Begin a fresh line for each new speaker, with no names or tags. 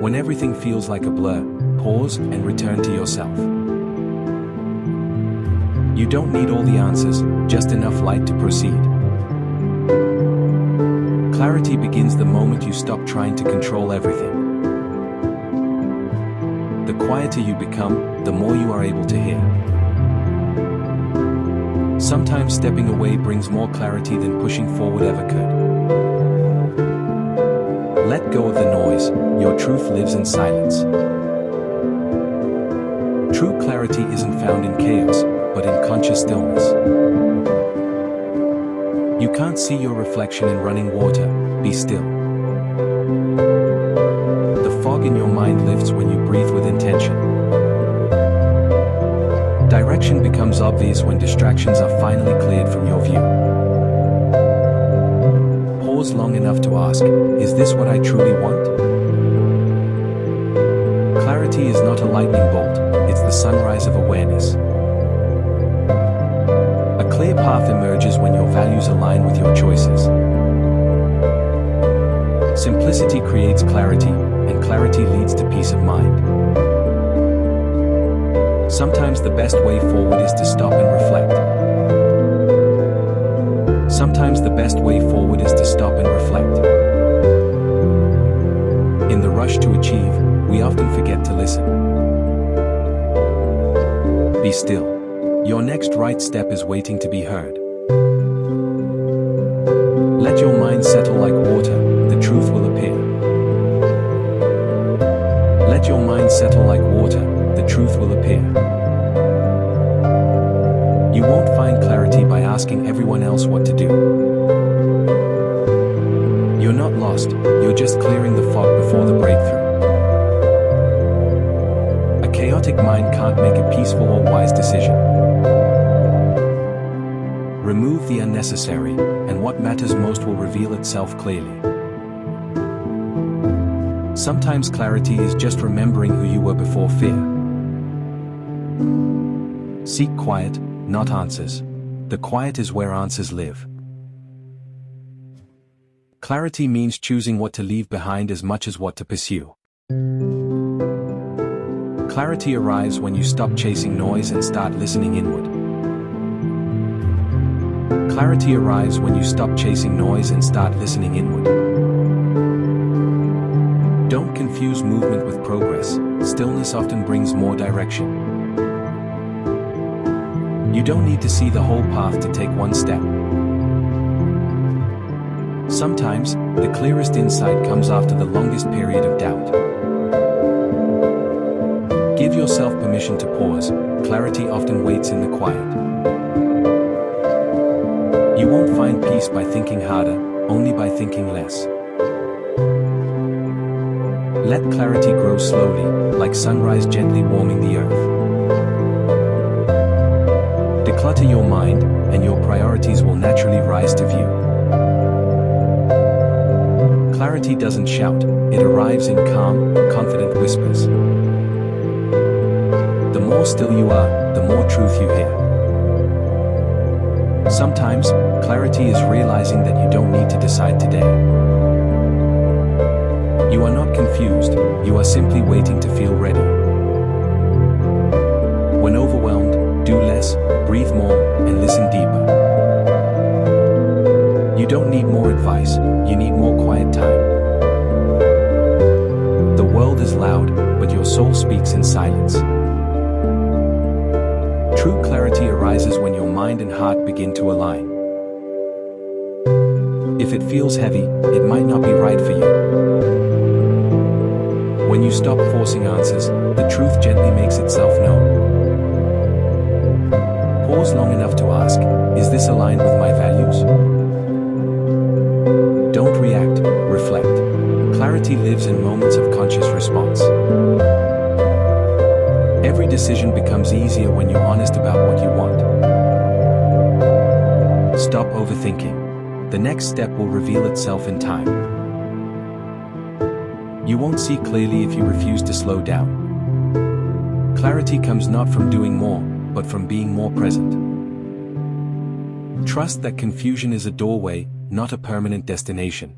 When everything feels like a blur, pause and return to yourself. You don't need all the answers, just enough light to proceed. Clarity begins the moment you stop trying to control everything. The quieter you become, the more you are able to hear. Sometimes stepping away brings more clarity than pushing forward ever could. Let go of the noise, your truth lives in silence. True clarity isn't found in chaos, but in conscious stillness. You can't see your reflection in running water, be still. The fog in your mind lifts when you breathe with intention. Direction becomes obvious when distractions are finally cleared from your view. Pause long enough to ask, is this what I truly want? Clarity is not a lightning bolt, it's the sunrise of awareness. A clear path emerges when your values align with your choices. Simplicity creates clarity, and clarity leads to peace of mind. Sometimes the best way forward is to stop and reflect. Sometimes the best way forward is to stop and reflect. In the rush to achieve, we often forget to listen. Be still. Your next right step is waiting to be heard. Let your mind settle like water, the truth will appear. Let your mind settle like water, the truth will appear. You won't find clarity by asking everyone else what to do. You're not lost, you're just clearing the fog before the breakthrough. A chaotic mind can't make a peaceful or wise decision. Remove the unnecessary, and what matters most will reveal itself clearly. Sometimes clarity is just remembering who you were before fear. Seek quiet, not answers. The quiet is where answers live. Clarity means choosing what to leave behind as much as what to pursue. Clarity arrives when you stop chasing noise and start listening inward. Clarity arrives when you stop chasing noise and start listening inward. Don't confuse movement with progress. Stillness often brings more direction. You don't need to see the whole path to take one step. Sometimes, the clearest insight comes after the longest period of doubt. Give yourself permission to pause. Clarity often waits in the quiet. You won't find peace by thinking harder, only by thinking less. Let clarity grow slowly, like sunrise gently warming the earth. Declutter your mind, and your priorities will naturally rise to view. Clarity doesn't shout, it arrives in calm, confident whispers. The more still you are, the more truth you hear. Sometimes, clarity is realizing that you don't need to decide today. You are not confused, you are simply waiting to feel ready. When overwhelmed, do less, breathe more, and listen deeper. You don't need more advice, you need more quiet time. The world is loud, but your soul speaks in silence. True clarity arises when your mind and heart begin to align. If it feels heavy, it might not be right for you. When you stop forcing answers, the truth gently makes itself known. Pause long enough to ask, is this aligned with my values? Don't react, reflect. Clarity lives in moments of conscious response. Every decision becomes easier when you're honest about what you want. Stop overthinking. The next step will reveal itself in time. You won't see clearly if you refuse to slow down. Clarity comes not from doing more, but from being more present. Trust that confusion is a doorway, not a permanent destination.